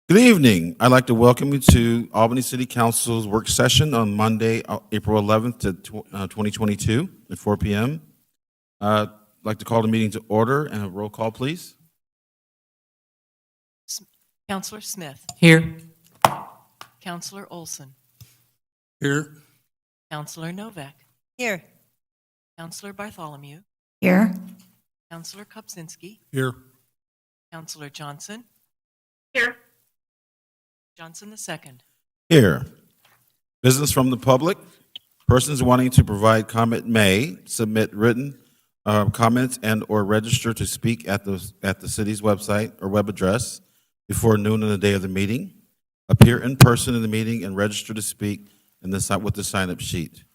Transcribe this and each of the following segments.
Good evening. I'd like to welcome you to Albany City Council's work session on Monday, April 11th, 2022 at 4 p.m. I'd like to call the meeting to order and a roll call, please. Councillor Smith. Here. Councillor Olson. Here. Councillor Novak. Here. Councillor Bartholomew. Here. Councillor Kopczynski. Here. Councillor Johnson. Here. Johnson II. Here. Business from the public. Persons wanting to provide comment may submit written comments and or register to speak at the city's website or web address before noon on the day of the meeting. Appear in person in the meeting and register to speak with the sign-up sheet.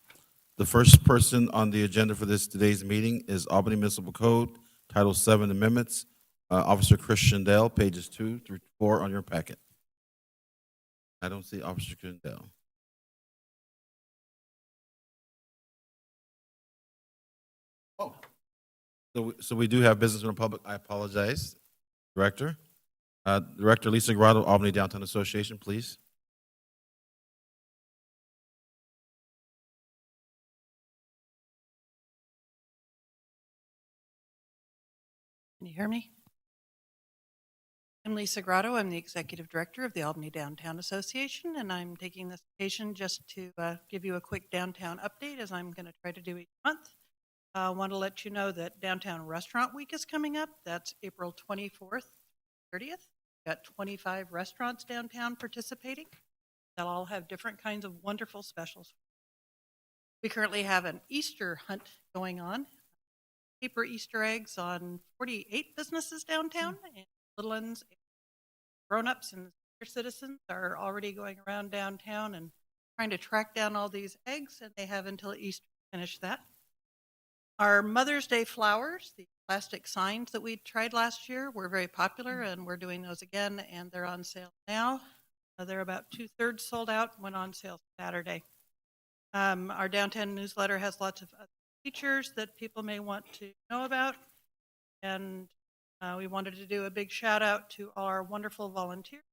The first person on the agenda for today's meeting is Albany Municipal Code, Title 7 Amendments, Officer Christian Dale, pages 2 through 4 on your packet. I don't see Officer Christian Dale. Oh, so we do have business in the public. I apologize, Director. Director Lisa Grotto, Albany Downtown Association, please. Can you hear me? I'm Lisa Grotto. I'm the Executive Director of the Albany Downtown Association, and I'm taking this occasion just to give you a quick downtown update, as I'm going to try to do each month. I want to let you know that Downtown Restaurant Week is coming up. That's April 24th, 30th. We've got 25 restaurants downtown participating. They'll all have different kinds of wonderful specials. We currently have an Easter hunt going on. Paper Easter eggs on 48 businesses downtown, and little ones, grown-ups, and senior citizens are already going around downtown and trying to track down all these eggs, and they have until Easter to finish that. Our Mother's Day flowers, the plastic signs that we tried last year, were very popular, and we're doing those again, and they're on sale now. They're about 2/3 sold out, went on sale Saturday. Our downtown newsletter has lots of other features that people may want to know about, and we wanted to do a big shout out to all our wonderful volunteers.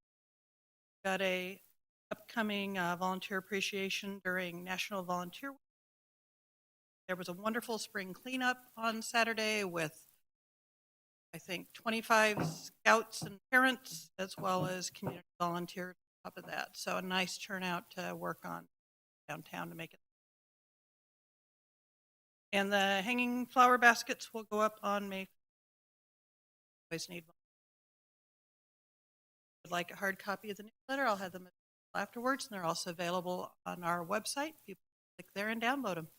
We've got a upcoming volunteer appreciation during National Volunteer Week. There was a wonderful spring cleanup on Saturday with, I think, 25 scouts and parents, as well as community volunteers on top of that. So a nice turnout to work on downtown to make it. And the hanging flower baskets will go up on May 1st. Always need one. If you'd like a hard copy of the newsletter, I'll have them afterwards, and they're also available on our website. People click there and download them.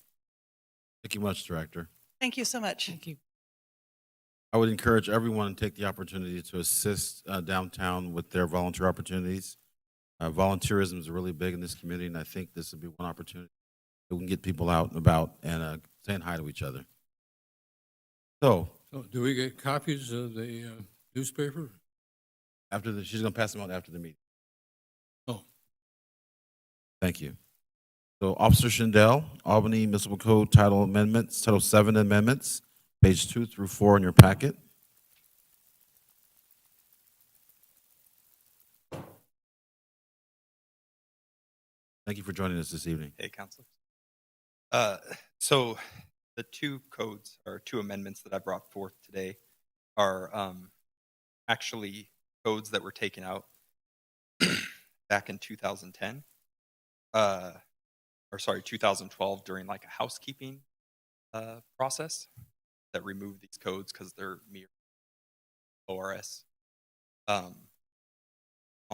Thank you much, Director. Thank you so much. Thank you. I would encourage everyone to take the opportunity to assist downtown with their volunteer opportunities. Volunteerism is really big in this community, and I think this would be one opportunity that we can get people out and about and saying hi to each other. So Do we get copies of the newspaper? she's going to pass them out after the meeting. Oh. Thank you. So Officer Schindel, Albany Municipal Code Title Amendments, Title 7 Amendments, page 2 through 4 in your packet. Thank you for joining us this evening. Hey, councilors. So the two codes or two amendments that I brought forth today are actually codes that were taken out back in 2010, 2012 during like a housekeeping process that removed these codes because they're mere ORS. On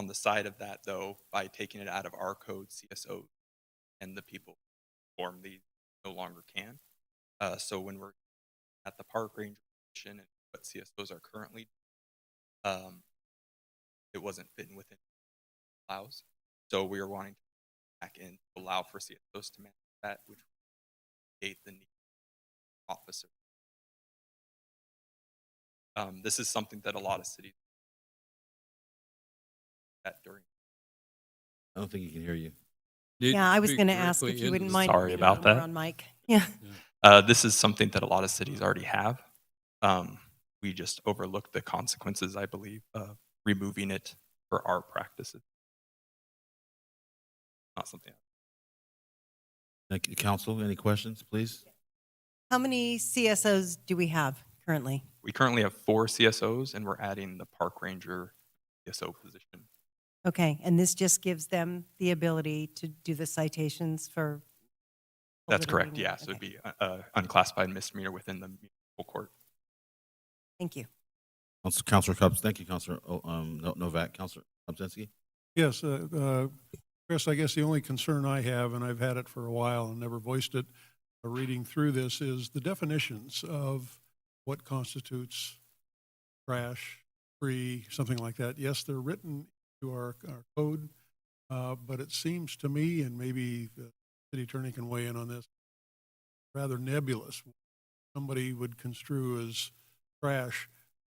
the side of that, though, by taking it out of our code, CSO and the people who form these no longer can. So when we're at the park ranger position and what CSOs are currently, it wasn't fitting within allows. So we are wanting to back in to allow for CSOs to manage that, which would create the need for officer. This is something that a lot of cities during. I don't think he can hear you. Yeah, I was going to ask if you wouldn't mind. Sorry about that. On mic. Yeah. This is something that a lot of cities already have. We just overlooked the consequences, I believe, of removing it for our practices. Not something. Thank you. Council, any questions, please? How many CSOs do we have currently? We currently have 4 CSOs, and we're adding the park ranger CSO position. Okay, and this just gives them the ability to do the citations for? That's correct. littering? Yeah, so it'd Okay, be unclassified misdemeanor within the municipal court. thank you. Councilor Cubs, thank you, Councilor Novak. Councilor Kubzinski? Yes, Chris, I guess the only concern I have, and I've had it for a while and never voiced it, reading through this, is the definitions of what constitutes trash, free, something like that. Yes, they're written to our code, but it seems to me, and maybe the city attorney can weigh in on this, rather nebulous. Somebody would construe as trash.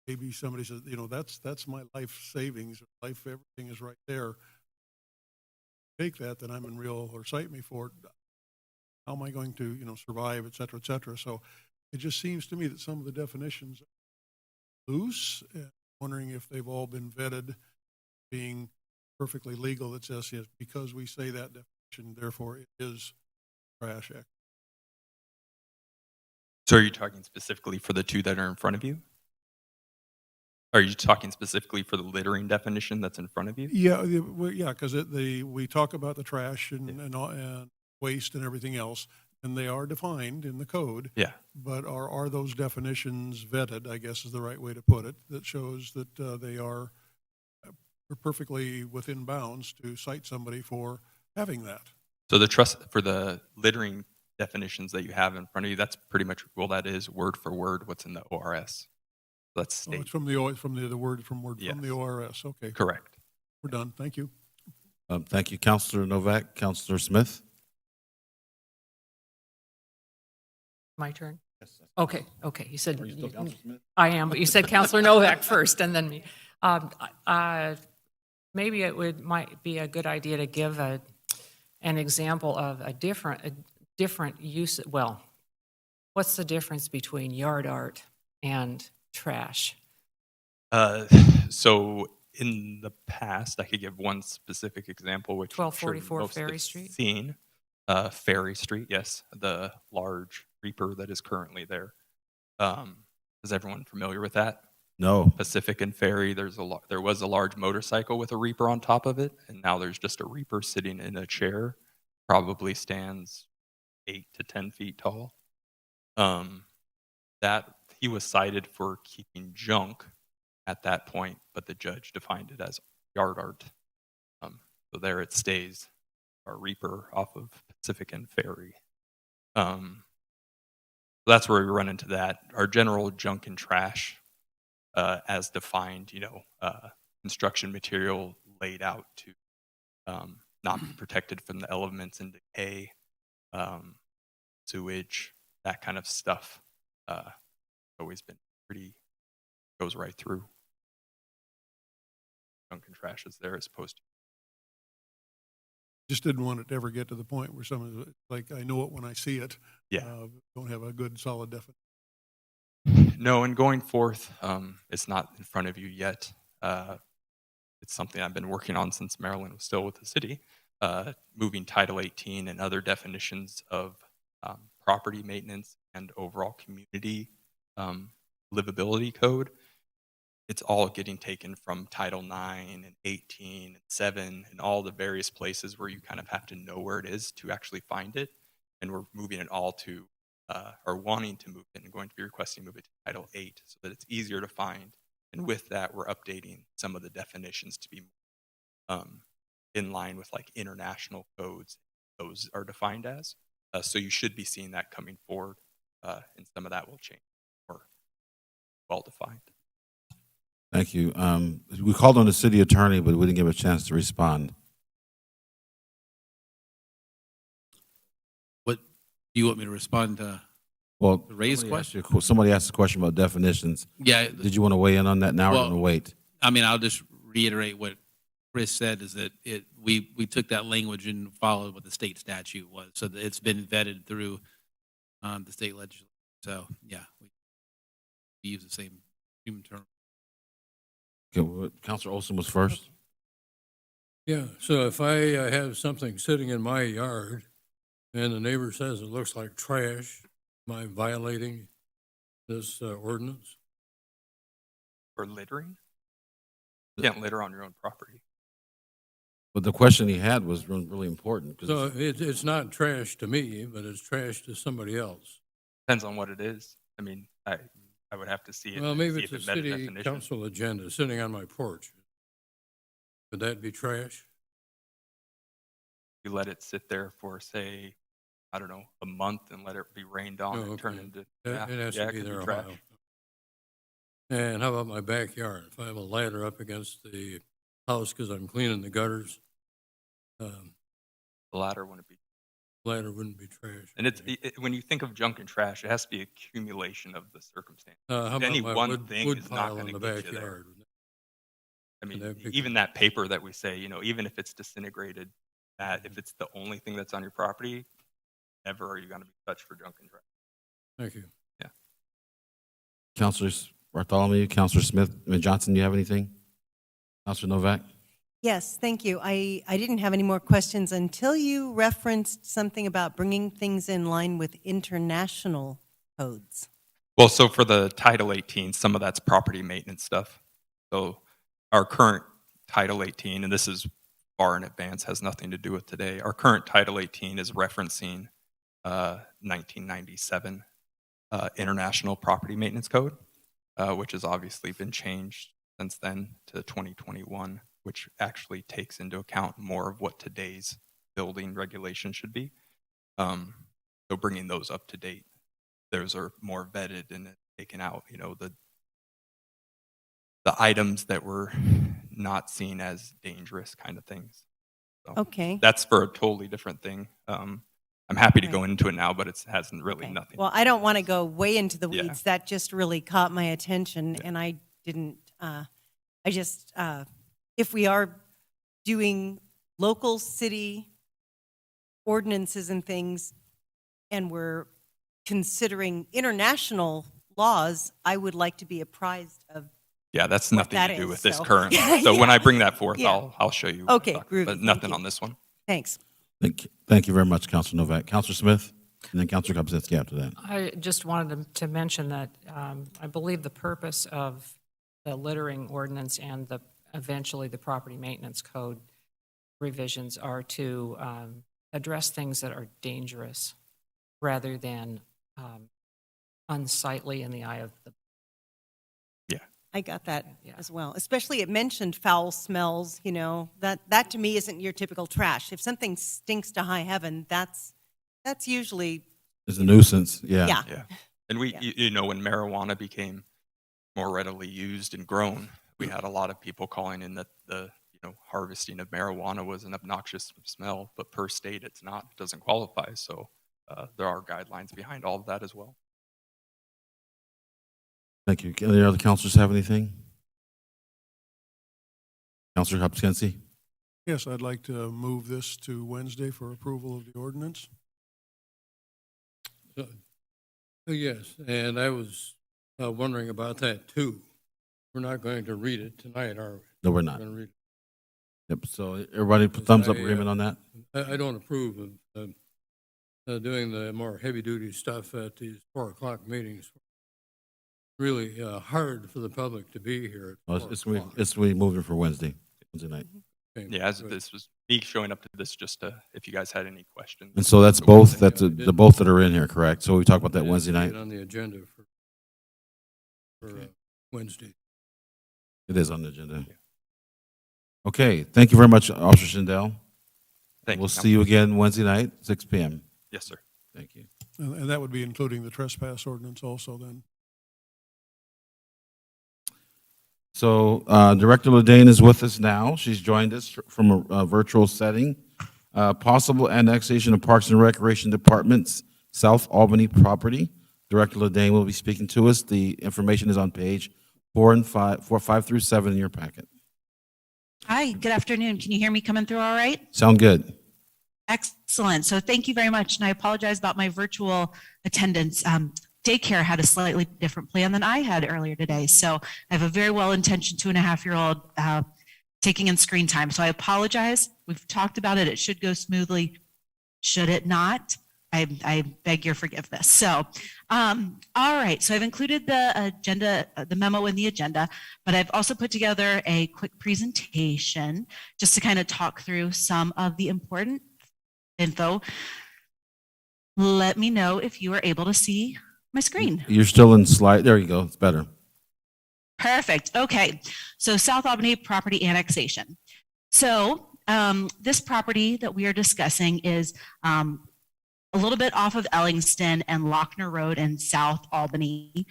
Maybe somebody says, that's my life savings, life, everything is right there. Take that, then I'm in real, or cite me for it. How am I going to, survive, et cetera, et cetera. So it just seems to me that some of the definitions are loose, and wondering if they've all been vetted, being perfectly legal. It says, yes, because we say that definition, therefore it is trash act. So are you talking specifically for the 2 that are in front of you? Are you talking specifically for the littering definition that's in front of you? Yeah, because we talk about the trash and waste and everything else, and they are defined in the code. Yeah. But are those definitions vetted, I guess is the right way to put it, that shows that they are perfectly within bounds to cite somebody for having that? So the trust for the littering definitions that you have in front of you, that's pretty much, well, that is word for word what's in the ORS. That's Oh, state. it's from the word from Yes. the ORS. Okay, Correct. we're done. Thank you. Thank you, Councilor Novak. Councilor Smith? My turn? Yes. Okay, you said. Are you still Councilor Smith? I am, but you said Counselor Novak first and then me. Maybe might be a good idea to give an example of a different use. Well, what's the difference between yard art and trash? So in the past, I could give one specific example, which I'm sure 1244 most Ferry have Street? seen. Ferry Street, yes, the large reaper that is currently there. Is everyone familiar with that? No. Pacific and Ferry, there was a large motorcycle with a reaper on top of it, and now there's just a reaper sitting in a chair, probably stands 8 to 10 feet tall. That he was cited for keeping junk at that point, but the judge defined it as yard art. So there it stays, our reaper off of Pacific and Ferry. That's where we run into that. Our general junk and trash, as defined, construction material laid out to not be protected from the elements and decay, sewage, that kind of stuff. Always been goes right through. Junk and trash is there as opposed to. Just didn't want it to ever get to the point where someone's like, I know it when I see it. Yeah. Don't have a good solid definition. No, and going forth, it's not in front of you yet. It's something I've been working on since Maryland was still with the city, moving Title 18 and other definitions of property maintenance and overall community livability code. It's all getting taken from Title 9 and 18 and 7 and all the various places where you kind of have to know where it is to actually find it. And we're moving it all to, or wanting to move it and going to be requesting to move it to Title 8 so that it's easier to find. And with that, we're updating some of the definitions to be in line with like international codes. Those are defined as. So you should be seeing that coming forward, and some of that will change or well defined. Thank you. We called on the city attorney, but we didn't give a chance to respond. What do you want me to respond to? Well, The raised somebody asked a question about definitions. Yeah, Did you want to weigh in on that now or Well, going to wait? I mean, I'll just reiterate what Chris said is that we took that language and followed what the state statute was. So that it's been vetted through the state legislature. So yeah, we use the same term. Okay, Councilor Olson was first. Yeah, so if I have something sitting in my yard and the neighbor says it looks like trash, am I violating this ordinance? For littering? You can't litter on your own property. But the question he had was really important. 'cause So it's not trash to me, but it's trash to somebody else. Depends on what it is. I mean, I would have to see it. Well, and maybe see it's if a it met a city definition. council agenda sitting on my porch. Would that be trash? You let it sit there for, say, I don't know, a month and let it be rained on Oh, and turn okay. into, It yeah, has yeah, to it be could there a trash. while. And how about my backyard? If I have a ladder up against the house because I'm cleaning the gutters, The latter wouldn't be. ladder wouldn't be trash. And when you think of junk and trash, it has to be accumulation of the circumstance. How about any my one wood, thing wood is not pile gonna in the get you there. backyard? I mean, that be- even that paper that we say, even if it's disintegrated, that if it's the only thing that's on your property, never are you going to be touched for junk and trash. Thank you. Councilors Bartholomew, Councilor Smith, Johnson, you have anything? Councilor Novak? Yes, thank you. I didn't have any more questions until you referenced something about bringing things in line with international codes. Well, so for the Title 18, some of that's property maintenance stuff. So our current Title 18, and this is far in advance, has nothing to do with today. Our current Title 18 is referencing 1997 International Property Maintenance Code, which has obviously been changed since then to 2021, which actually takes into account more of what today's building regulation should be. So bringing those up to date, those are more vetted and taken out, the items that were not seen as dangerous kind of things. So Okay. that's for a totally different thing. I'm happy to go Right. into it now, but it hasn't really Okay. nothing. Well, I don't want to go way into the Yeah. weeds. That just really caught my attention, Yeah. and I didn't, if we are doing local city ordinances and things, and we're considering international laws, I would like to be apprised of. Yeah, that's what nothing that to do is, with this so- current. So when Yeah. I bring that forth, Yeah. I'll show you. Okay, But groovy. Thank nothing you. on this one. Thanks. Thank you very much, Councilor Novak. Councilor Smith, and then Councilor Kopzinski after that. I just wanted to mention that I believe the purpose of the littering ordinance and eventually the property maintenance code revisions are to address things that are dangerous rather than unsightly in the eye of the. I got that Yeah. as well. Especially it mentioned foul smells, that to me isn't your typical trash. If something stinks to high heaven, that's usually, It's a nuisance, yeah. yeah. Yeah. And we, Yeah. when marijuana became more readily used and grown, we had a lot of people calling in that the harvesting of marijuana was an obnoxious smell, but per state it's not. It doesn't qualify. So there are guidelines behind all of that as well. Thank you. Any other councilors have anything? Councilor Kopzinski? Yes, I'd like to move this to Wednesday for approval of the ordinance. Yes, and I was wondering about that too. We're not going to read it tonight, are we? No, we're We're not. going to read it. Yep, so everybody put thumbs up I, agreement on that? I don't approve of doing the more heavy-duty stuff at these 4 o'clock meetings. Really hard for the public to be here Oh, at 4 o'clock. it's we moving for Wednesday night. Okay, Yeah, as good. this was me showing up to this just to, if you guys had any questions. And so that's So both, Wednesday. that's the both that are in here, correct? So we talk about that Yeah, Wednesday put night? it on the agenda for Okay. Wednesday. It is on the agenda. Okay, thank you very much, Officer Shindell. Thank We'll you, see you again Wednesday night, 6 PM. Yes, sir. Thank you. And that would be including the trespass ordinance also then. So Director Ledane is with us now. She's joined us from a virtual setting. Possible annexation of Parks and Recreation Department's South Albany property. Director Ledane will be speaking to us. The information is on page 5 through 7 in your packet. Hi, good afternoon. Can you hear me coming through all right? Sound good? Excellent. So thank you very much. And I apologize about my virtual attendance. Daycare had a slightly different plan than I had earlier today. So I have a very well-intentioned 2.5-year-old taking in screen time. So I apologize. We've talked about it. It should go smoothly. Should it not? I beg your forgiveness. So, all right. So I've included the agenda, the memo in the agenda, but I've also put together a quick presentation just to kind of talk through some of the important info. Let me know if you are able to see my screen. You're still in slide. There you go. It's better. Perfect. Okay. So South Albany property annexation. So this property that we are discussing is a little bit off of Ellingston and Lochner Road in South Albany.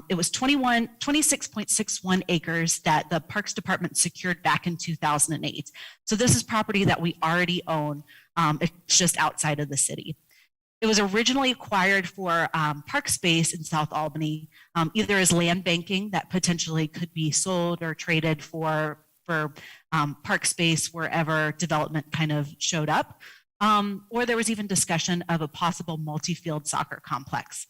It was 26.61 acres that the Parks Department secured back in 2008. So this is property that we already own. It's just outside of the city. It was originally acquired for park space in South Albany, either as land banking that potentially could be sold or traded for park space wherever development kind of showed up. Or there was even discussion of a possible multi-field soccer complex.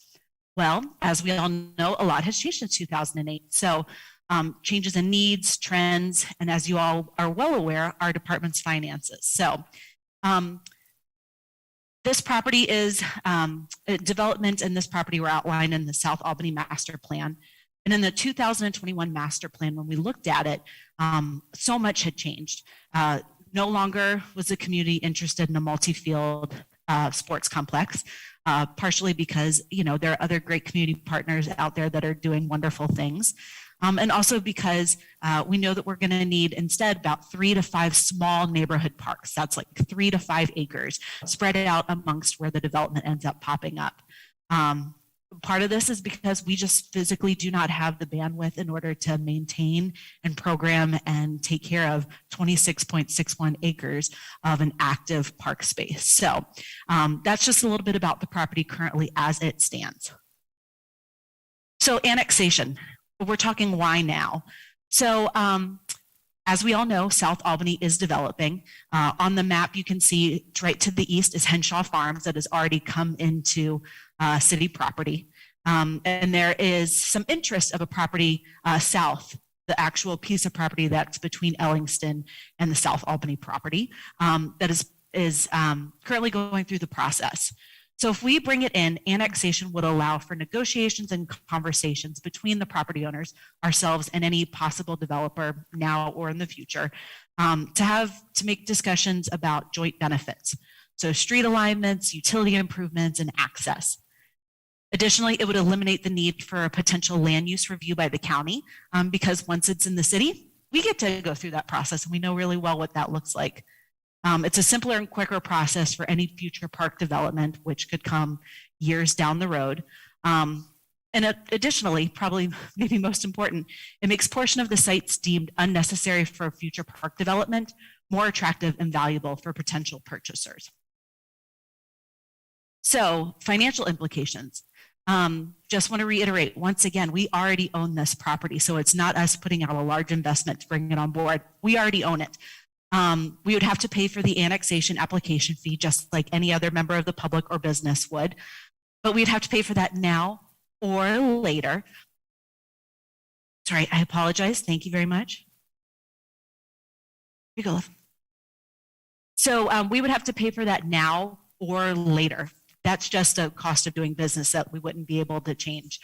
Well, as we all know, a lot has changed since 2008. So changes in needs, trends, and as you all are well aware, our department's finances. So this property is development, and this property were outlined in the South Albany Master Plan. And in the 2021 Master Plan, when we looked at it, so much had changed. No longer was the community interested in a multi-field sports complex, partially because, there are other great community partners out there that are doing wonderful things. And also because we know that we're going to need instead about 3 to 5 small neighborhood parks. That's like 3 to 5 acres spread out amongst where the development ends up popping up. Part of this is because we just physically do not have the bandwidth in order to maintain and program and take care of 26.61 acres of an active park space. So that's just a little bit about the property currently as it stands. So annexation, we're talking why now. So as we all know, South Albany is developing. On the map, you can see right to the east is Henshaw Farms that has already come into city property. And there is some interest of a property south, the actual piece of property that's between Ellingston and the South Albany property that is currently going through the process. So if we bring it in, annexation would allow for negotiations and conversations between the property owners, ourselves, and any possible developer now or in the future to make discussions about joint benefits. So street alignments, utility improvements, and access. Additionally, it would eliminate the need for a potential land use review by the county because once it's in the city, we get to go through that process and we know really well what that looks like. It's a simpler and quicker process for any future park development, which could come years down the road. And additionally, probably maybe most important, it makes portion of the sites deemed unnecessary for future park development more attractive and valuable for potential purchasers. So financial implications. Just want to reiterate, once again, we already own this property. So it's not us putting out a large investment to bring it on board. We already own it. We would have to pay for the annexation application fee just like any other member of the public or business would, but we'd have to pay for that now or later. Sorry, I apologize. Thank you very much. Here you go, love. So we would have to pay for that now or later. That's just a cost of doing business that we wouldn't be able to change.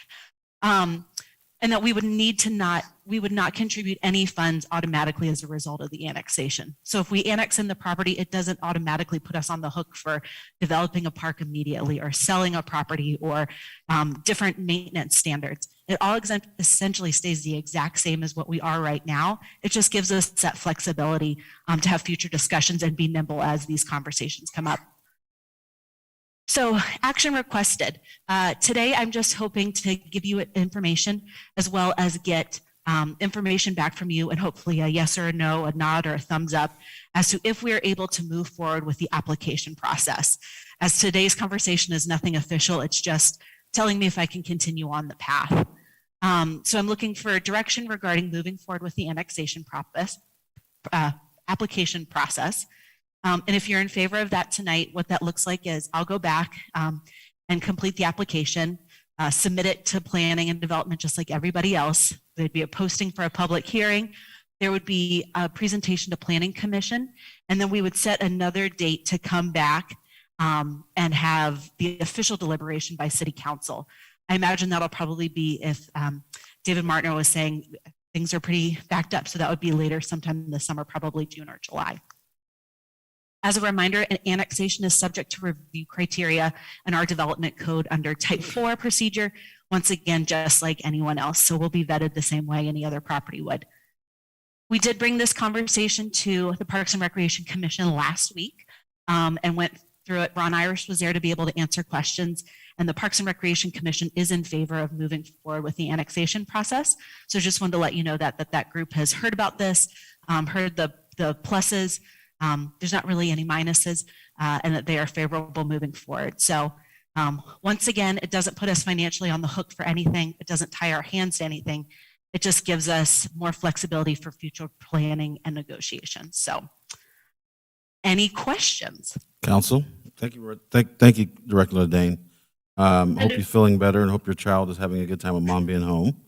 And that we would not contribute any funds automatically as a result of the annexation. So if we annex in the property, it doesn't automatically put us on the hook for developing a park immediately or selling a property or different maintenance standards. It all essentially stays the exact same as what we are right now. It just gives us that flexibility to have future discussions and be nimble as these conversations come up. So action requested. Today, I'm just hoping to give you information as well as get information back from you and hopefully a yes or a no, a nod or a thumbs up as to if we are able to move forward with the application process. As today's conversation is nothing official, it's just telling me if I can continue on the path. So I'm looking for direction regarding moving forward with the annexation application process. And if you're in favor of that tonight, what that looks like is I'll go back and complete the application, submit it to planning and development just like everybody else. There'd be a posting for a public hearing. there would be a presentation to Planning Commission, and then we would set another date to come back and have the official deliberation by City Council. I imagine that'll probably be if David Martiner was saying things are pretty backed up, so that would be later sometime in the summer, probably June or July. As a reminder, an annexation is subject to review criteria in our development code under type 4 procedure, once again, just like anyone else. So we'll be vetted the same way any other property would. We did bring this conversation to the Parks and Recreation Commission last week and went through it. Ron Irish was there to be able to answer questions, and the Parks and Recreation Commission is in favor of moving forward with the annexation process. So just wanted to let you know that group has heard about this, heard the pluses. There's not really any minuses, and that they are favorable moving forward. So once again, it doesn't put us financially on the hook for anything. It doesn't tie our hands to anything. It just gives us more flexibility for future planning and negotiations. So any questions? Council? Thank you, thank you, Director Ledane. Hope you're feeling better and hope your child is having a good time with mom being home.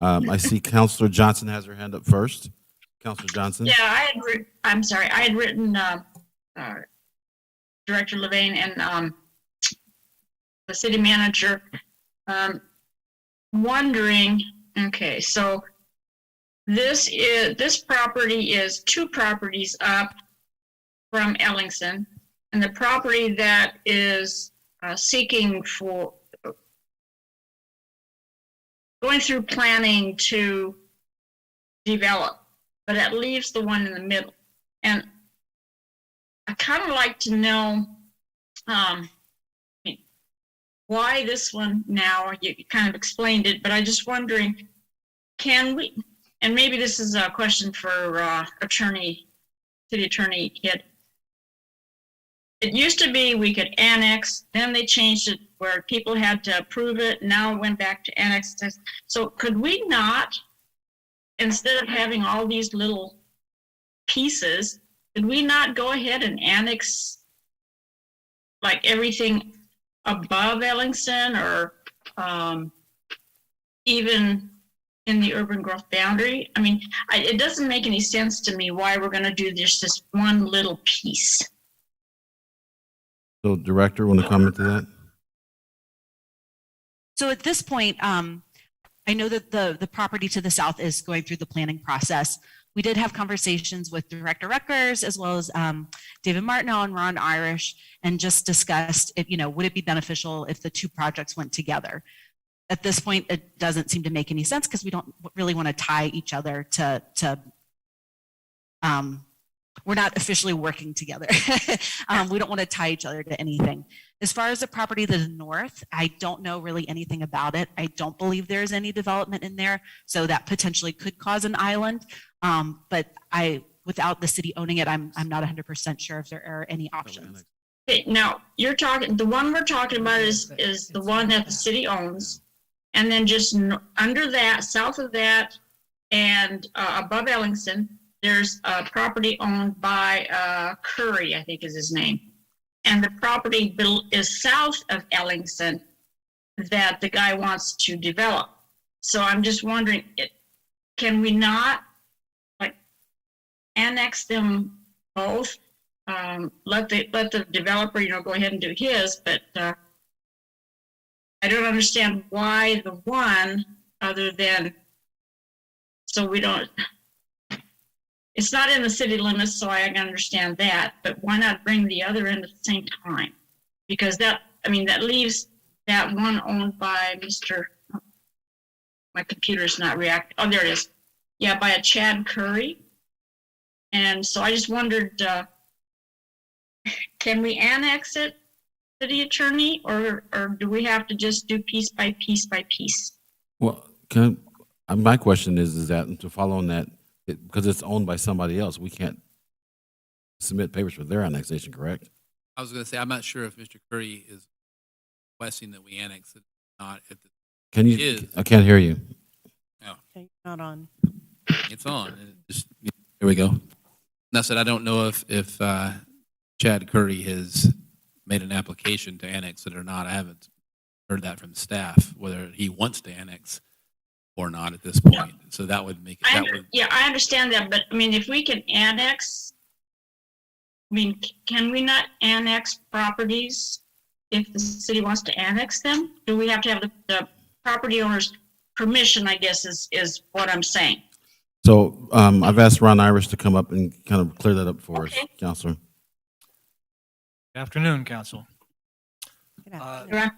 I see Councilor Johnson has her hand up first. Councilor Johnson? Yeah, I had written Director Levine and the city manager wondering, okay, so this property is 2 properties up from Ellingson, and the property that is seeking for going through planning to develop, but it leaves the one in the middle. And I kind of like to know why this one now. You kind of explained it, but I just wondering, can we, and maybe this is a question for city attorney Kidd. It used to be we could annex, then they changed it where people had to approve it. Now it went back to annex. So could we not, instead of having all these little pieces, could we not go ahead and annex like everything above Ellingson or even in the urban growth boundary? I mean, it doesn't make any sense to me why we're going to do this one little piece. So, Director, want to comment to that? So at this point, I know that the property to the south is going through the planning process. We did have conversations with Director Reckers as well as David Martineau and Ron Irish, and just discussed, would it be beneficial if the 2 projects went together? At this point, it doesn't seem to make any sense because we don't really want to tie each other to we're not officially working together. We don't want to tie each other to anything. As far as the property to the north, I don't know really anything about it. I don't believe there's any development in there, so that potentially could cause an island. But without the city owning it, I'm not 100% sure if there are any options. Okay, now you're talking, the one we're talking about is the one that the city owns, and then just under that, south of that, and above Ellingson, there's a property owned by Curry, I think is his name. And the property is south of Ellingson that the guy wants to develop. So I'm just wondering, can we not annex them both? Let the developer, go ahead and do his, but I don't understand why the one other than, so we don't, it's not in the city limits, so I can understand that, but why not bring the other in at the same time? Because that leaves that one owned by my computer's not reacting. Oh, there it is. Yeah, by a Chad Curry. And so I just wondered, can we annex it, city attorney, or do we have to just do piece by piece by piece? Well, my question is that, to follow on that, because it's owned by somebody else, we can't submit papers for their annexation, correct? I was going to say, I'm not sure if Mr. Curry is requesting that we annex it or not. If Can you? is. I can't hear you. Okay, not on. It's on. Here we go. And I said, I don't know if Chad Curry has made an application to annex it or not. I haven't heard that from staff, whether he wants to annex or not at this point. So that would make, that would, Yeah, I understand that, but I mean, if we can annex, I mean, can we not annex properties if the city wants to annex them? Do we have to have the property owner's permission, I guess, is what I'm saying. So I've asked Ron Irish to come up and kind of clear that up for us, Okay. Counselor. Good afternoon, Council. Good Right?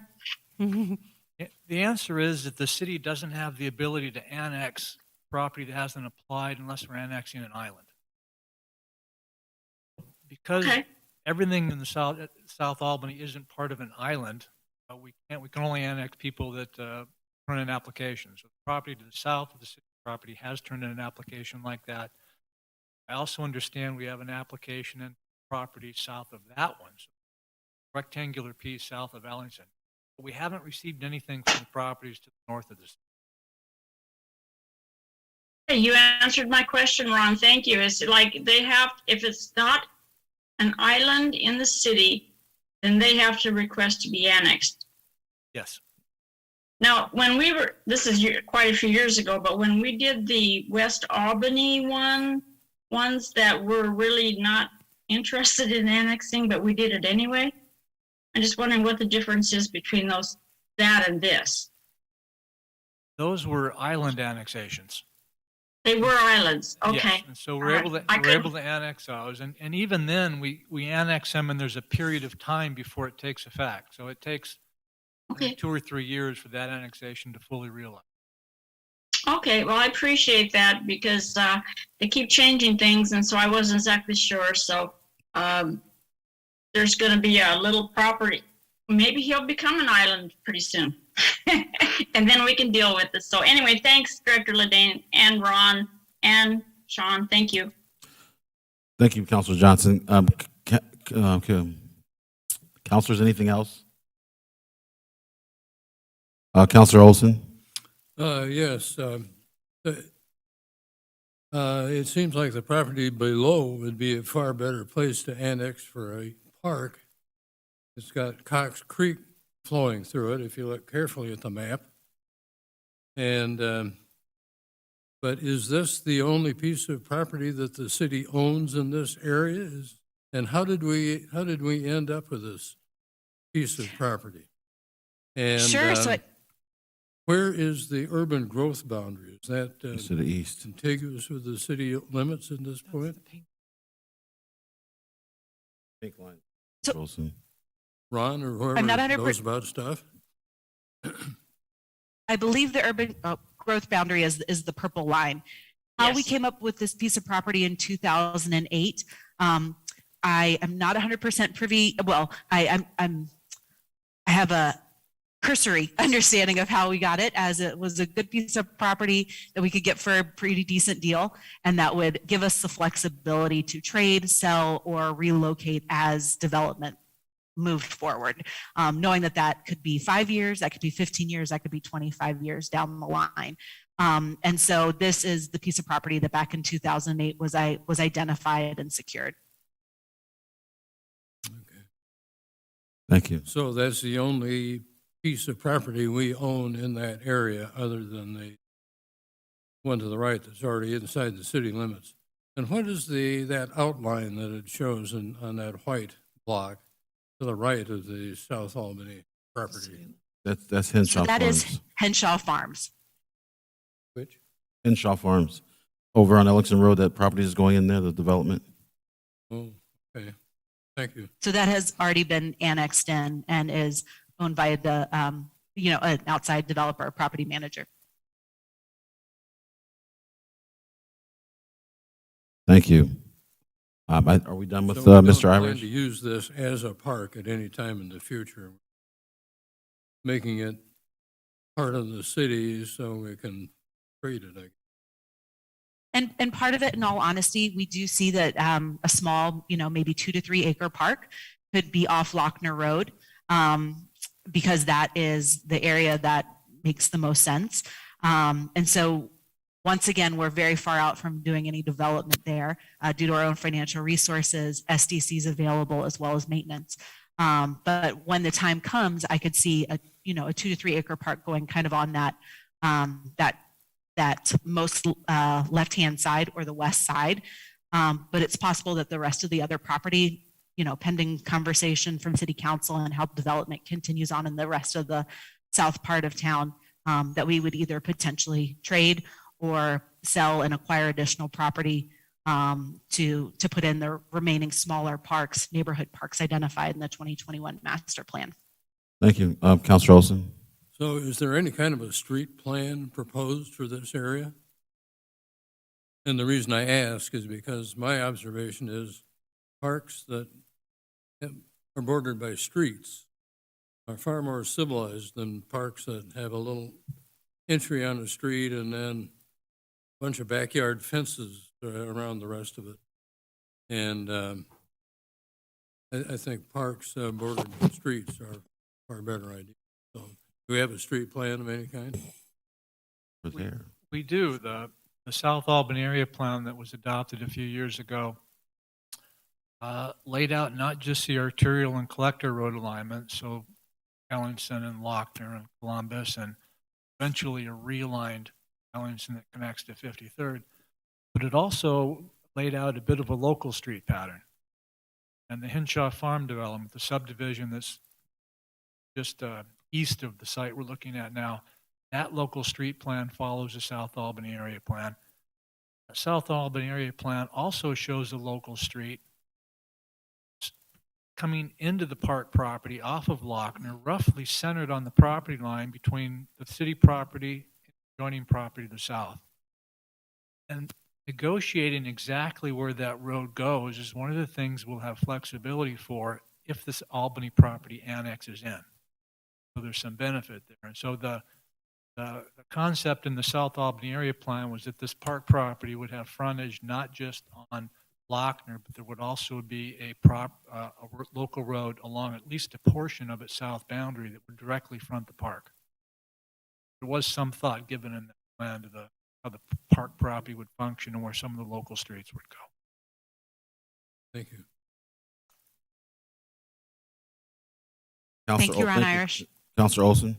The answer is that the city doesn't have the ability to annex property that hasn't applied unless we're annexing an island. Because Okay. everything in the South Albany isn't part of an island, we can only annex people that turn in applications. So the property to the south of the city property has turned in an application like that. I also understand we have an application in property south of that one, so rectangular piece south of Ellingson. But we haven't received anything from the properties to the north of this. Hey, you answered my question, Ron. Thank you. It's like they have, if it's not an island in the city, then they have to request to be annexed. Yes. Now, when we were, this is quite a few years ago, but when we did the West Albany ones that were really not interested in annexing, but we did it anyway. I'm just wondering what the difference is between that and this. Those were island annexations. They were islands, Yes, okay. and so we're able to, I we're able to annex those, and even then, we annex them, and there's a period of time before it takes effect. So it takes Okay. 2 or 3 years for that annexation to fully realize. Okay, well, I appreciate that because they keep changing things, and so I wasn't exactly sure. So there's going to be a little property. Maybe he'll become an island pretty soon, and then we can deal with it. So anyway, thanks, Director Ledane and Ron and Sean. Thank you. Thank you, Counselor Johnson. Counselors, anything else? Counselor Olson? Yes. It seems like the property below would be a far better place to annex for a park. It's got Cox Creek flowing through it, if you look carefully at the map. And, but is this the only piece of property that the city owns in this area? And how did we end up with this piece of property? And, Sure, so where is the urban growth boundary? Is that To the east. contiguous with the city limits at this point? Pink line. So- Olson. Ron or I'm not whoever 100% knows about stuff? I believe the urban growth boundary is the purple line. How we Yes. came up with this piece of property in 2008, I am not 100% privy. Well, I have a cursory understanding of how we got it, as it was a good piece of property that we could get for a pretty decent deal, and that would give us the flexibility to trade, sell, or relocate as development moved forward, knowing that that could be 5 years, that could be 15 years, that could be 25 years down the line. And so this is the piece of property that back in 2008 was identified and secured. Okay. Thank you. So that's the only piece of property we own in that area other than the one to the right that's already inside the city limits. And what is that outline that it shows on that white block to the right of the South Albany property? That's Henshaw So that Farms. is Henshaw Farms. Which? Henshaw Farms. Over on Ellingson Road, that property is going in there, the development. Oh, okay. Thank you. So that has already been annexed in and is owned by the, an outside developer, property manager. Thank you. Are we done with So we don't Mr. plan Irish? to use this as a park at any time in the future, making it part of the city so we can trade it, I guess. And part of it, in all honesty, we do see that a small, maybe 2 to 3 acre park could be off Lochner Road, because that is the area that makes the most sense. And so once again, we're very far out from doing any development there due to our own financial resources, SDCs available, as well as maintenance. But when the time comes, I could see a 2 to 3 acre park going kind of on that that most left-hand side or the west side. But it's possible that the rest of the other property, pending conversation from city council and how development continues on in the rest of the south part of town, that we would either potentially trade or sell and acquire additional property to put in the remaining smaller parks, neighborhood parks identified in the 2021 master plan. Thank you. Counselor Olson? So is there any kind of a street plan proposed for this area? And the reason I ask is because my observation is parks that are bordered by streets are far more civilized than parks that have a little entry on the street and then a bunch of backyard fences around the rest of it. And I think parks bordered by streets are far better idea. So do we have a street plan of any kind? Was there? We do. The South Albany area plan that was adopted a few years ago laid out not just the arterial and collector road alignment, so Ellingson and Lochner and Columbus, and eventually a realigned Ellingson that connects to 53rd, but it also laid out a bit of a local street pattern. And the Hinshaw Farm development, the subdivision that's just east of the site we're looking at now, that local street plan follows the South Albany area plan. The South Albany area plan also shows a local street coming into the park property off of Lochner, roughly centered on the property line between the city property and adjoining property to the south. And negotiating exactly where that road goes is one of the things we'll have flexibility for if this Albany property annexes in. So there's some benefit there. And so the concept in the South Albany area plan was that this park property would have frontage not just on Lochner, but there would also be a local road along at least a portion of its south boundary that would directly front the park. There was some thought given in the plan to how the park property would function and where some of the local streets would go. Thank you. Thank you, Ron Irish. Counselor Olson?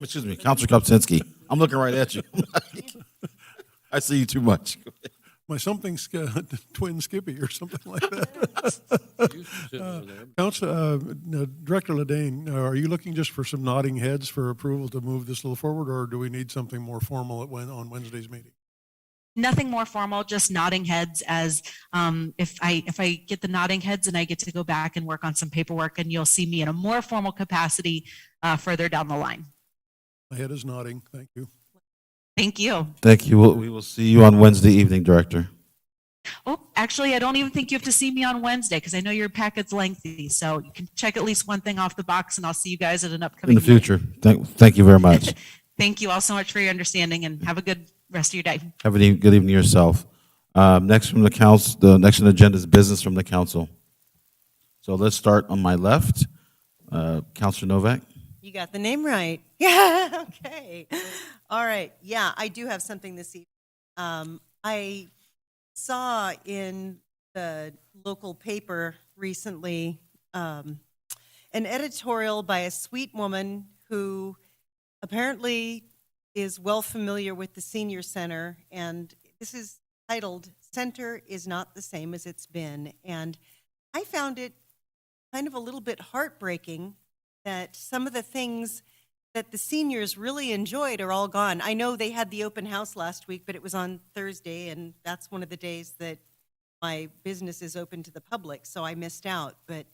Excuse me, Counselor Kopczynski. I'm looking right at you. I see you too much. My something twin Skippy or something like that. You should sit over there. Director Ledane, are you looking just for some nodding heads for approval to move this a little forward, or do we need something more formal on Wednesday's meeting? Nothing more formal, just nodding heads as if I get the nodding heads and I get to go back and work on some paperwork, and you'll see me in a more formal capacity further down the line. My head is nodding. Thank you. Thank you. Thank you. We will see you on Wednesday evening, Director. Oh, actually, I don't even think you have to see me on Wednesday because I know your packet's lengthy. So you can check at least one thing off the box, and I'll see you guys at an upcoming In the future. Thank you very much. Thank you all so much for your understanding, and have a good rest of your day. Have a good evening yourself. Next from the council, the next on the agenda is business from the council. So let's start on my left. Counselor Novak. You got the name right. Yeah, okay. All right. Yeah, I do have something this evening. I saw in the local paper recently an editorial by a sweet woman who apparently is well familiar with the senior center, and this is titled "Center is Not the Same as It's Been." And I found it kind of a little bit heartbreaking that some of the things that the seniors really enjoyed are all gone. I know they had the open house last week, but it was on Thursday, and that's one of the days that my business is open to the public, so I missed out. But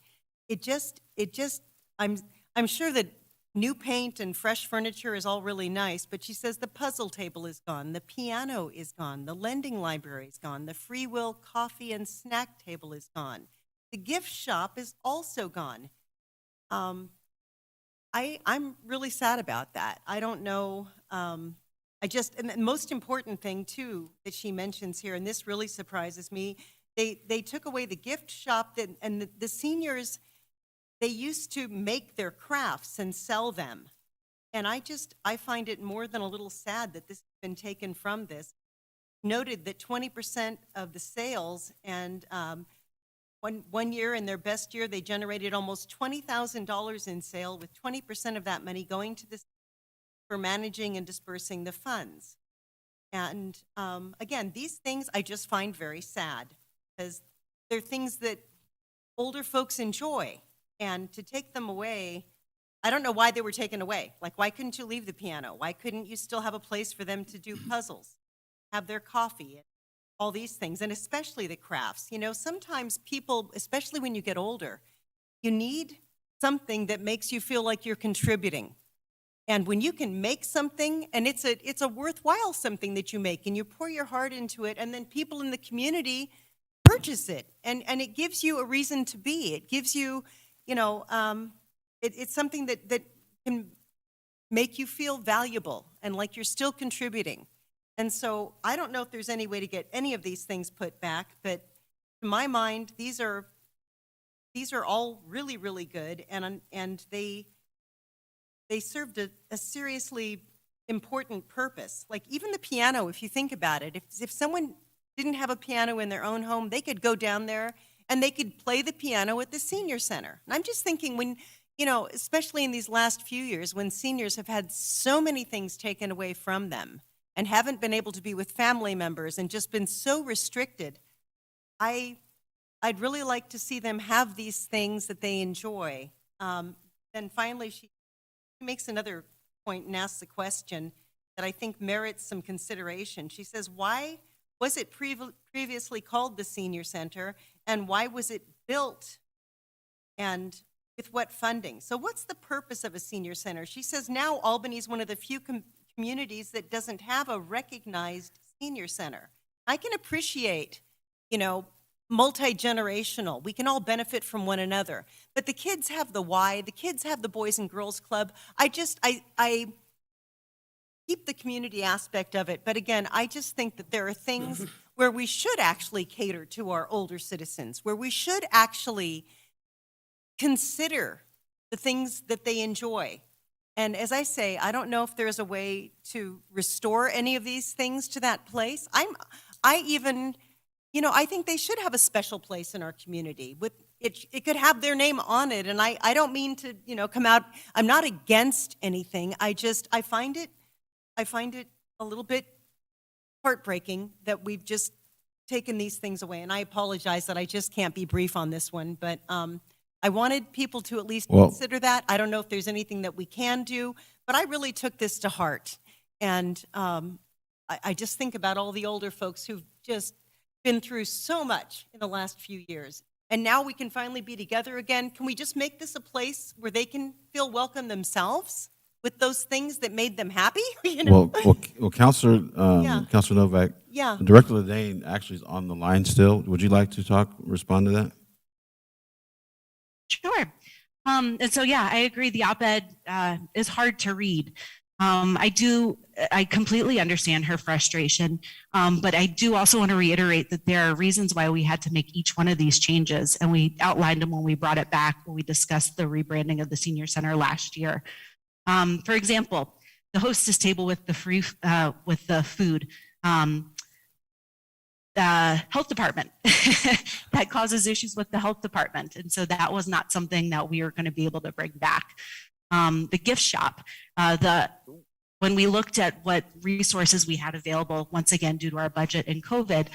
I'm sure that new paint and fresh furniture is all really nice, but she says the puzzle table is gone, the piano is gone, the lending library is gone, the free will coffee and snack table is gone. The gift shop is also gone. I'm really sad about that. I don't know. And the most important thing, too, that she mentions here, and this really surprises me, they took away the gift shop, and the seniors, they used to make their crafts and sell them. And I find it more than a little sad that this has been taken from this. Noted that 20% of the sales, and one year, in their best year, they generated almost $20,000 in sale, with 20% of that money going to the for managing and dispersing the funds. And again, these things I just find very sad because they're things that older folks enjoy. And to take them away, I don't know why they were taken away. Like, why couldn't you leave the piano? Why couldn't you still have a place for them to do puzzles, have their coffee, and all these things, and especially the crafts? You know, sometimes people, especially when you get older, you need something that makes you feel like you're contributing. And when you can make something, and it's a worthwhile something that you make, and you pour your heart into it, and then people in the community purchase it, and it gives you a reason to be. It gives you, you know, it's something that can make you feel valuable and like you're still contributing. And so I don't know if there's any way to get any of these things put back, but to my mind, these are all really, really good, and they served a seriously important purpose. Like even the piano, if you think about it, if someone didn't have a piano in their own home, they could go down there and they could play the piano at the senior center. And I'm just thinking when, you know, especially in these last few years when seniors have had so many things taken away from them and haven't been able to be with family members and just been so restricted, I'd really like to see them have these things that they enjoy. Then finally, she makes another point and asks a question that I think merits some consideration. She says, why was it previously called the Senior Center, and why was it built, and with what funding? So what's the purpose of a senior center? She says now Albany is one of the few communities that doesn't have a recognized senior center. I can appreciate, you know, multi-generational. We can all benefit from one another. But the kids have the Y, the kids have the Boys and Girls Club. I keep the community aspect of it. But again, I just think that there are things where we should actually cater to our older citizens, where we should actually consider the things that they enjoy. And as I say, I don't know if there's a way to restore any of these things to that place. I think they should have a special place in our community. It could have their name on it, and I don't mean to, you know, come out. I'm not against anything. I find it a little bit heartbreaking that we've just taken these things away. And I apologize that I just can't be brief on this one, but I wanted people to at least consider that. I don't know if there's anything that we can do, but I really took this to heart, and I just think about all the older folks who've just been through so much in the last few years. And now we can finally be together again. Can we just make this a place where they can feel welcome themselves with those things that made them happy? You know? Well, Councilor Novak, Yeah. Director Ledane actually is on the line still. Would you like to respond to that? Sure. And so, yeah, I agree. The op-ed is hard to read. I completely understand her frustration, but I do also want to reiterate that there are reasons why we had to make each one of these changes, and we outlined them when we brought it back, when we discussed the rebranding of the senior center last year. For example, the hostess table with the with the food, health department that causes issues with the health department, and so that was not something that we were going to be able to bring back. The gift shop, when we looked at what resources we had available, once again, due to our budget and COVID,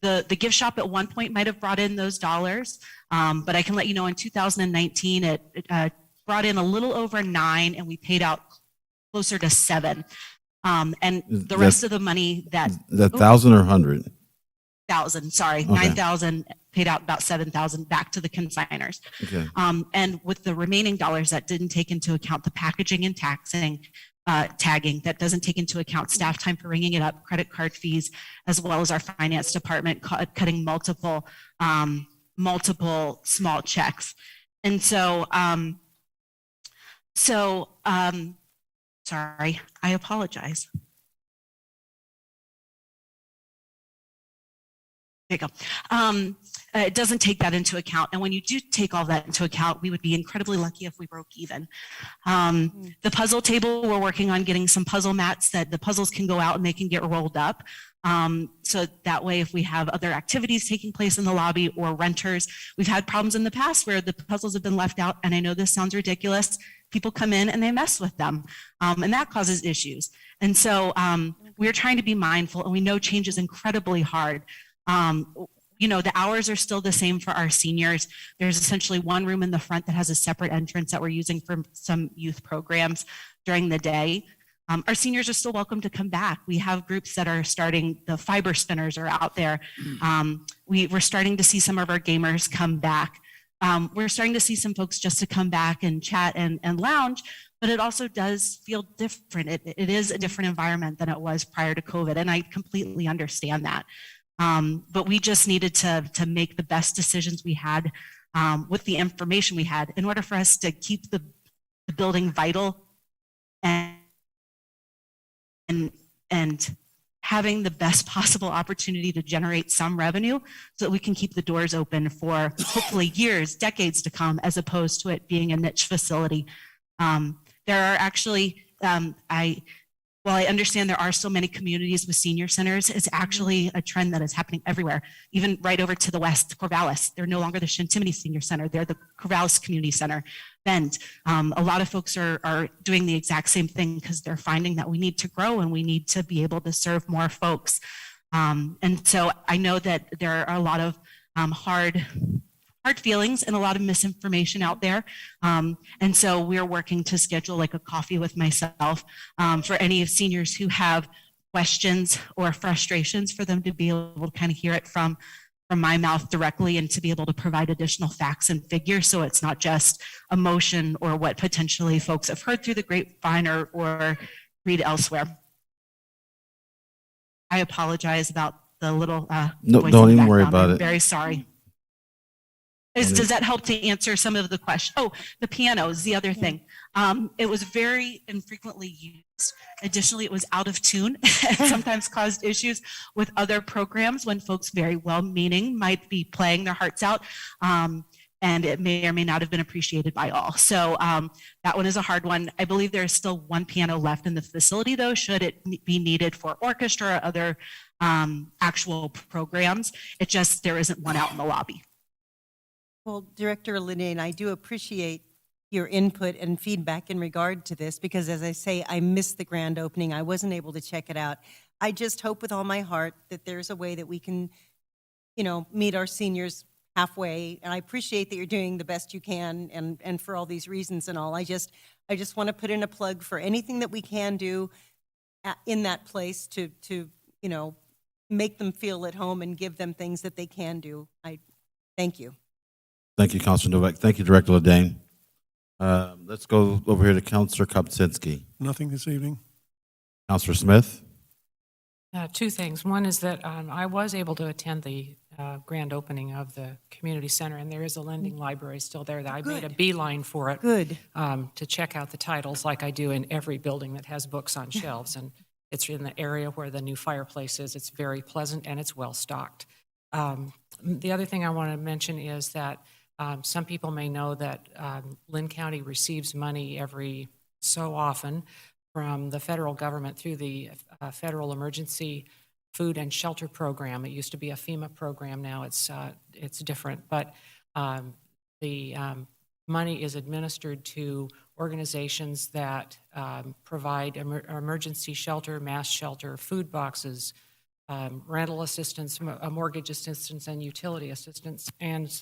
the gift shop at one point might have brought in those dollars, but I can let you know in 2019, it brought in a little over 9, and we paid out closer to 7. And the rest of the money that... Is that 1,000 or 100? 1,000, sorry, Okay. 9,000, paid out about 7,000 back to the consigners. Okay. And with the remaining dollars, that didn't take into account the packaging and tagging, that doesn't take into account staff time for ringing it up, credit card fees, as well as our finance department cutting multiple small checks. And so, sorry, I apologize. you go. It doesn't take that into account. And when you do take all that into account, we would be incredibly lucky if we broke even. The puzzle table, we're working on getting some puzzle mats that the puzzles can go out and they can get rolled up. So that way, if we have other activities taking place in the lobby or renters, we've had problems in the past where the puzzles have been left out. And I know this sounds ridiculous. People come in and they mess with them. And that causes issues. And so we're trying to be mindful, and we know change is incredibly hard. You know, the hours are still the same for our seniors. There's essentially one room in the front that has a separate entrance that we're using for some youth programs during the day. Our seniors are still welcome to come back. We have groups that are starting, the fiber spinners are out there. We're starting to see some of our gamers come back. We're starting to see some folks just to come back and chat and lounge, but it also does feel different. It is a different environment than it was prior to COVID, and I completely understand that. But we just needed to make the best decisions we had with the information we had in order for us to keep the building vital and having the best possible opportunity to generate some revenue so that we can keep the doors open for hopefully years, decades to come, as opposed to it being a niche facility. There are actually, while I understand there are so many communities with senior centers, it's actually a trend that is happening everywhere. Even right over to the west, Corvallis, they're no longer the Shintimony Senior Center, they're the Corvallis Community Center. Bend. A lot of folks are doing the exact same thing because they're finding that we need to grow and we need to be able to serve more folks. And so I know that there are a lot of hard feelings and a lot of misinformation out there. And so we're working to schedule like a coffee with myself for any seniors who have questions or frustrations, for them to be able to kind of hear it from my mouth directly and to be able to provide additional facts and figures, so it's not just emotion or what potentially folks have heard through the grapevine or read elsewhere. I apologize about the little No, voice don't in the even worry background. about I'm it. very sorry. Does that help to answer some of the questions? Oh, the piano is the other thing. It was very infrequently used. Additionally, it was out of tune and sometimes caused issues with other programs when folks very well-meaning might be playing their hearts out. And it may or may not have been appreciated by all. So that one is a hard one. I believe there is still one piano left in the facility, though, should it be needed for orchestra or other actual programs. It just, there isn't one out in the lobby. Well, Director Linane, I do appreciate your input and feedback in regard to this, because as I say, I missed the grand opening. I wasn't able to check it out. I just hope with all my heart that there's a way that we can, you know, meet our seniors halfway. And I appreciate that you're doing the best you can and for all these reasons and all. I just want to put in a plug for anything that we can do in that place to you know, make them feel at home and give them things that they can do. I thank you. Thank you, Councilor Novak. Thank you, Director Ledane. Let's go over here to Councilor Kopczynski. Nothing this evening? Councilor Smith? Two things. One is that I was able to attend the grand opening of the community center, and there is a lending library still there. That I made a beeline for it. Good. To check out the titles like I do in every building that has books on shelves. And it's in the area where the new fireplace is. It's very pleasant and it's well stocked. The other thing I want to mention is that some people may know that Lynn County receives money every so often from the federal government through the Federal Emergency Food and Shelter Program. It used to be a FEMA program. Now it's different. But the money is administered to organizations that provide emergency shelter, mass shelter, food boxes, rental assistance, mortgage assistance, and utility assistance, and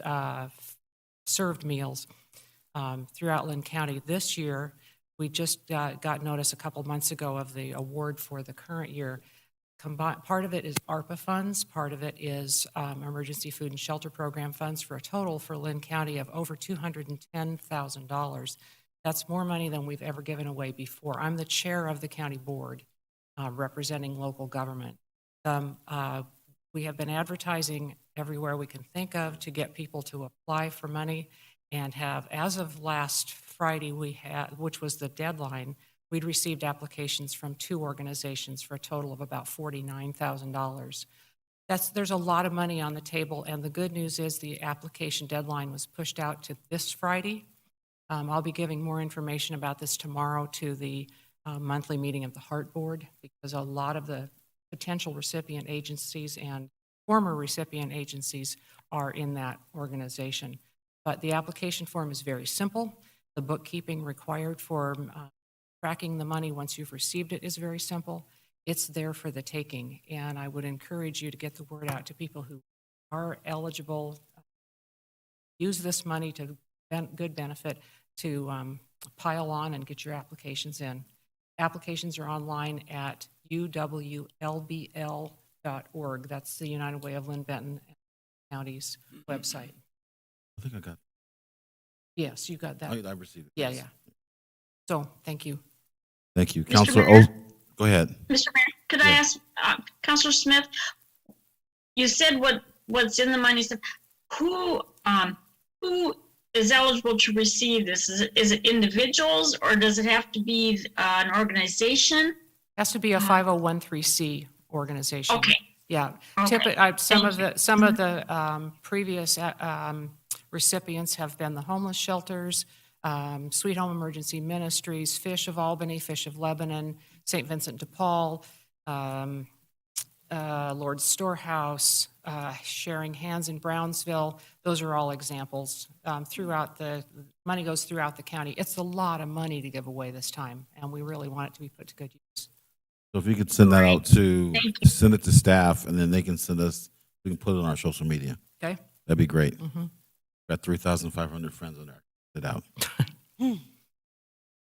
served meals throughout Lynn County. This year, we just got notice a couple months ago of the award for the current year. Part of it is ARPA funds, part of it is Emergency Food and Shelter Program funds, for a total for Lynn County of over $210,000. That's more money than we've ever given away before. I'm the chair of the county board representing local government. We have been advertising everywhere we can think of to get people to apply for money, and have, as of last Friday, which was the deadline, we'd received applications from 2 organizations for a total of about $49,000. There's a lot of money on the table, and the good news is the application deadline was pushed out to this Friday. I'll be giving more information about this tomorrow to the monthly meeting of the Heart Board, because a lot of the potential recipient agencies and former recipient agencies are in that organization. But the application form is very simple. The bookkeeping required for tracking the money once you've received it is very simple. It's there for the taking, and I would encourage you to get the word out to people who are eligible, use this money to good benefit, to pile on and get your applications in. Applications are online at uwlbl.org. That's the United Way of Lynn Benton County's website. I think I got, Yes, you got that. I received it. Yeah, yes. yeah. So, thank you. Thank you. Mr. Counselor Mayor? Go ahead. Mr. Mayor, could I Yeah. ask, Counselor Smith, you said what's in the money, so who is eligible to receive this? Is it individuals, or does it have to be an organization? Has to be a 501(c) organization. Okay. Yeah. Okay. Some of Thank the previous recipients have been the homeless shelters, Sweet Home Emergency Ministries, Fish of Albany, Fish of Lebanon, St. Vincent de Paul, Lord's Storehouse, Sharing Hands in Brownsville. Those are all examples. Money goes throughout the county. It's a lot of money to give away this time, and we really want it to be put to good use. So if you could send that out to, Thank you. send it to staff, and then they can send us, we can put it on our social media. Okay? That'd be great. Mhm. Got 3,500 friends on there. Get it out.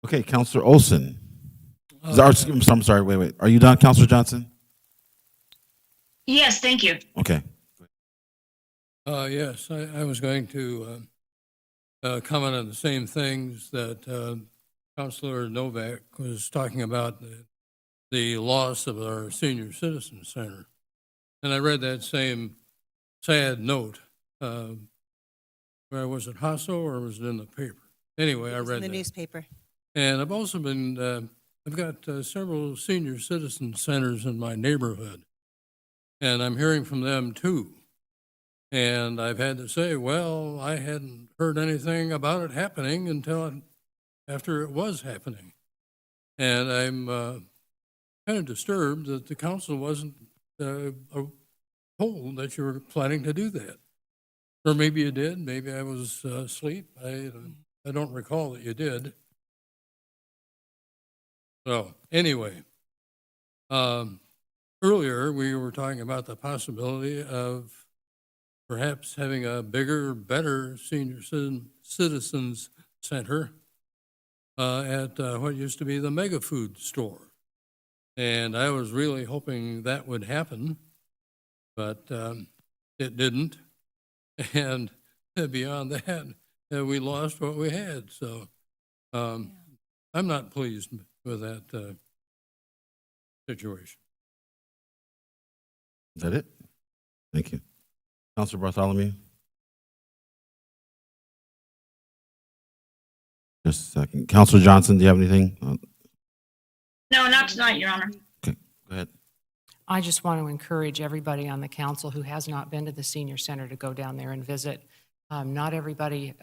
Okay, Counselor Olson. I'm sorry, wait. Are you done, Counselor Johnson? Yes, thank you. Okay. Yes, I was going to comment on the same things that Councilor Novak was talking about, the loss of our senior citizen center. And I read that same sad note. Where was it, Hasso, or was it in the paper? Anyway, I It was in read the that. newspaper. And I've also been, I've got several senior citizen centers in my neighborhood, and I'm hearing from them too. And I've had to say, well, I hadn't heard anything about it happening until after it was happening. And I'm kind of disturbed that the council wasn't told that you were planning to do that. Or maybe you did, maybe I was asleep. I don't recall that you did. So anyway, earlier we were talking about the possibility of perhaps having a bigger, better senior citizens center at what used to be the Mega Food store. And I was really hoping that would happen, but it didn't. And beyond that, we lost what we had. So I'm not pleased with that situation. Is that it? Thank you. Counselor Bartholomew? Just a second. Counselor Johnson, do you have anything? No, not tonight, Your Honor. Okay, go ahead. I just want to encourage everybody on the council who has not been to the senior center to go down there and visit. Not everybody,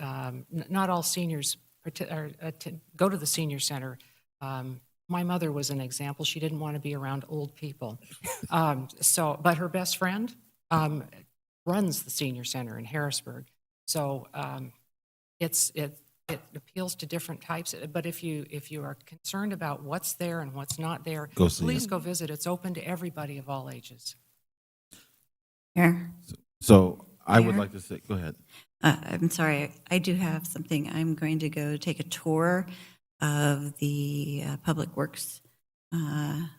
not all seniors go to the senior center. My mother was an example. She didn't want to be around old people. But her best friend runs the senior center in Harrisburg. So it appeals to different types. But if you are concerned about what's there and what's not there, Go see please it. go visit. It's open to everybody of all ages. Mayor, So I would Mayor? like to say, go ahead. I'm sorry, I do have something. I'm going to go take a tour of the Public Works and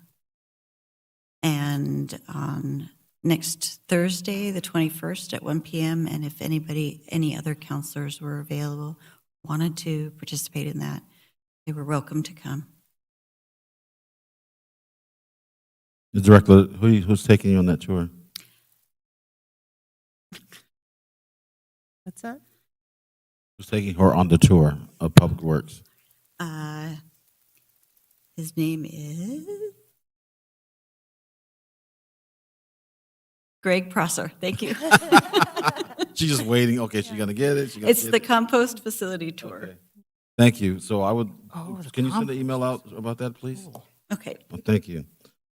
on next Thursday, the 21st at 1 p.m. And if any other counselors were available, wanted to participate in that, they were welcome to come. The director, who's taking you on that tour? What's that? Who's taking her on the tour of Public Works? His name is Greg Prosser, thank you. She's just waiting. Okay, she's gonna get it. She's gonna It's get the it. compost facility tour. Okay. Thank you. So I would, Oh, the can you send an compost. email out about that, please? Okay, Well, thank you.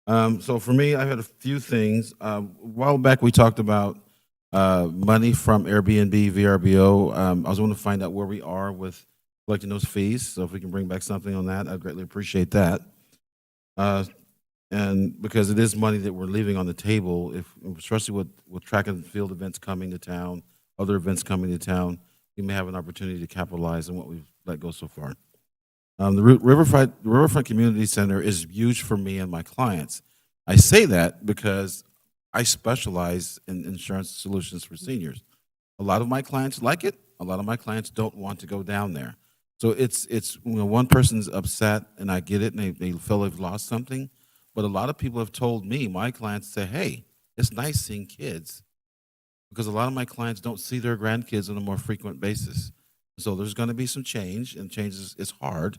So for me, I had a few things. A while back, we talked about money from Airbnb, VRBO. I was going to find out where we are with collecting those fees. So if we can bring back something on that, I'd greatly appreciate that. And because it is money that we're leaving on the table, if especially with track and field events coming to town, other events coming to town, we may have an opportunity to capitalize on what we've let go so far. The Riverfront Community Center is huge for me and my clients. I say that because I specialize in insurance solutions for seniors. A lot of my clients like it. A lot of my clients don't want to go down there. So it's one person's upset, and I get it, and they feel they've lost something. But a lot of people have told me, my clients say, hey, it's nice seeing kids, because a lot of my clients don't see their grandkids on a more frequent basis. So there's going to be some change, and change is hard.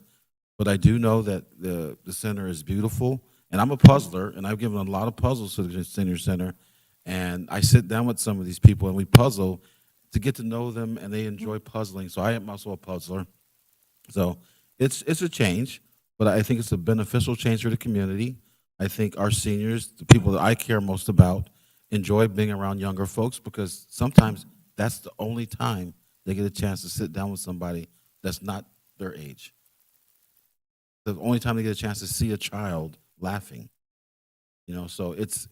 But I do know that the center is beautiful, and I'm a puzzler, and I've given a lot of puzzles to the senior center, and I sit down with some of these people, and we puzzle to get to know them, and they enjoy puzzling. So I am also a puzzler. So it's a change, but I think it's a beneficial change for the community. I think our seniors, the people that I care most about, enjoy being around younger folks, because sometimes that's the only time they get a chance to sit down with somebody that's not their age. The only time they get a chance to see a child laughing. So it's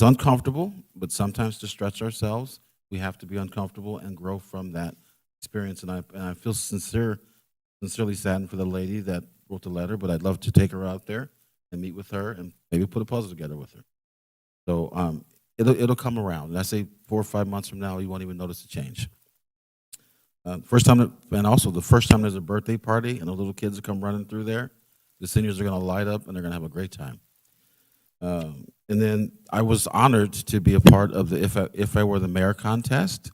uncomfortable, but sometimes to stretch ourselves, we have to be uncomfortable and grow from that experience. And I feel sincerely saddened for the lady that wrote the letter, but I'd love to take her out there and meet with her and maybe put a puzzle together with her. So it'll come around. And I say 4 or 5 months from now, you won't even notice the change. And also the first time there's a birthday party and the little kids will come running through there, the seniors are going to light up and they're going to have a great time. And then I was honored to be a part of the If I Were the Mayor contest.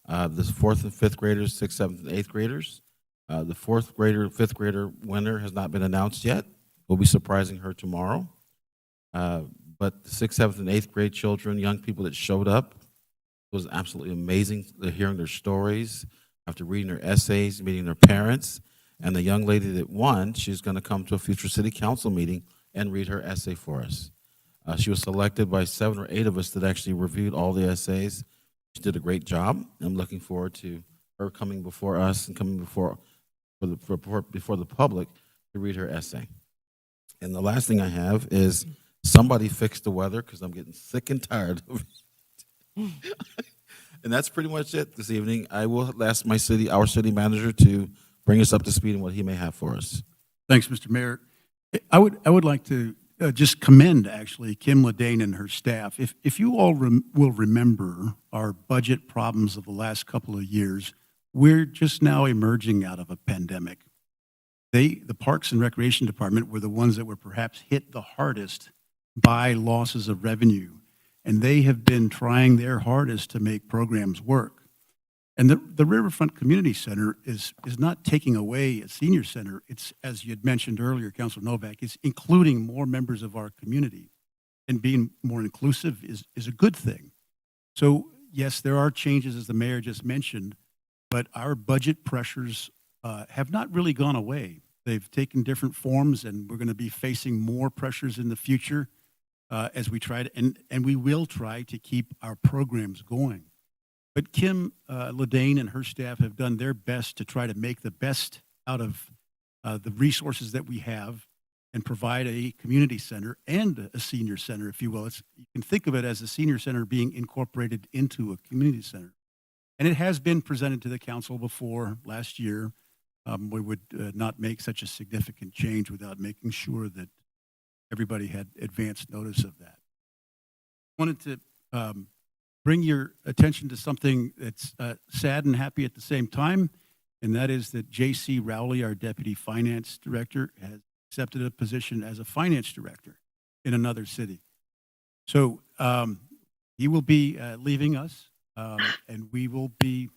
The 4th and 5th graders, 6th, 7th, and 8th graders. The 4th grader, 5th grader winner has not been announced yet. We'll be surprising her tomorrow. But the 6th, 7th, and 8th grade children, young people that showed up, it was absolutely amazing hearing their stories, after reading their essays, meeting their parents. And the young lady that won, she's going to come to a future city council meeting and read her essay for us. She was selected by 7 or 8 of us that actually reviewed all the essays. She did a great job. I'm looking forward to her coming before us and coming before the public to read her essay. And the last thing I have is somebody fix the weather, because I'm getting sick and tired of it. And that's pretty much it this evening. I will ask our city manager to bring us up to speed on what he may have for us. Thanks, Mr. Mayor. I would like to just commend, actually, Kim Ledane and her staff. If you all will remember our budget problems of the last couple of years, we're just now emerging out of a pandemic. The Parks and Recreation Department were the ones that were perhaps hit the hardest by losses of revenue, and they have been trying their hardest to make programs work. And the Riverfront Community Center is not taking away a senior center. It's, as you had mentioned earlier, Councilor Novak, it's including more members of our community, and being more inclusive is a good thing. So yes, there are changes, as the mayor just mentioned, but our budget pressures have not really gone away. They've taken different forms, and we're going to be facing more pressures in the future as we try to, and we will try to keep our programs going. But Kim Ledane and her staff have done their best to try to make the best out of the resources that we have and provide a community center and a senior center, if you will. You can think of it as a senior center being incorporated into a community center. And it has been presented to the council before last year. We would not make such a significant change without making sure that everybody had advance notice of that. I wanted to bring your attention to something that's sad and happy at the same time, and that is that J.C. Rowley, our Deputy Finance Director, has accepted a position as a Finance Director in another city. So he will be leaving us, and we will be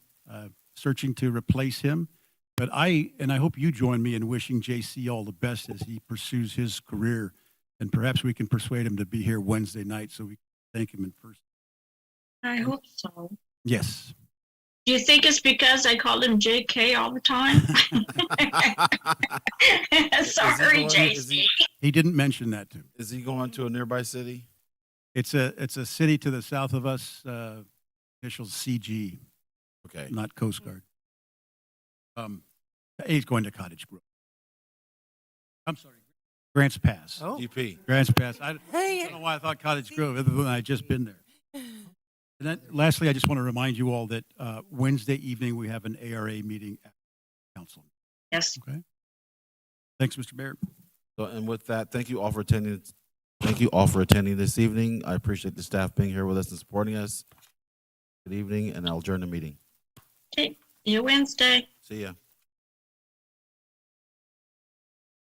searching to replace him. But I hope you join me in wishing J.C. all the best as he pursues his career, and perhaps we can persuade him to be here Wednesday night so we can thank him in person. I hope so. Yes. Do you think it's because I called him JK all the time? Sorry, JC. He didn't mention that too. Is he going to a nearby city? It's a city to the south of us, initials CG, Okay. not Coast Guard. He's going to Cottage Grove. I'm sorry, Grants Pass. Oh. GP. Grants Pass. I Hey. don't know why I thought Cottage Grove, other than I'd just been there. And then lastly, I just want to remind you all that Wednesday evening, we have an ARA meeting at council. Yes. Okay? Thanks, Mr. Mayor. So, and with that, thank you all for attending. Thank you all for attending this evening. I appreciate the staff being here with us and supporting us. Good evening, and I'll adjourn the meeting. Okay. See you Wednesday. See ya.